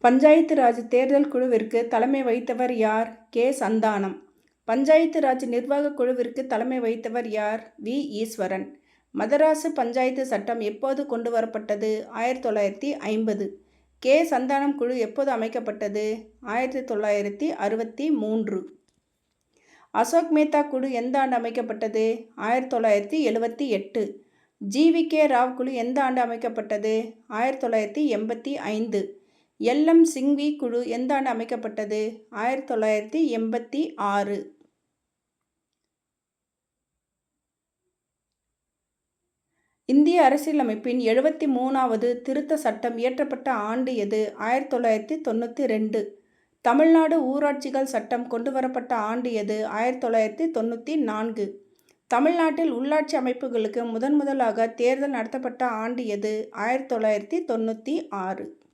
பஞ்சாயத்து ராஜ் தேர்தல் குழுவிற்கு தலைமை வகித்தவர் யார்? கே. சந்தானம். பஞ்சாயத்து ராஜ் நிர்வாக குழுவிற்கு தலைமை வகித்தவர் யார்? வி. ஈஸ்வரன். மதராசு பஞ்சாயத்து சட்டம் எப்போது கொண்டு வரப்பட்டது? 1950. கே. சந்தானம் குழு எப்போது அமைக்கப்பட்டது? 1963. அசோக் மேத்தா குழு எந்த ஆண்டு அமைக்கப்பட்டது? 1978. ஜி. வி. கே. ராவ் குழு எந்த ஆண்டு அமைக்கப்பட்டது? 1985. எல். எம். சிங்வி குழு எந்த ஆண்டு அமைக்கப்பட்டது? 1986. இந்திய அரசியலமைப்பின் 73வது திருத்த சட்டம் இயற்றப்பட்ட ஆண்டு எது? 1992. தமிழ்நாடு ஊராட்சிகள் சட்டம் கொண்டுவரப்பட்ட ஆண்டு எது? 1994. தமிழ்நாட்டில் உள்ளாட்சி அமைப்புகளுக்கு முதன்முதலாக தேர்தல் நடத்தப்பட்ட ஆண்டு எது? 1996.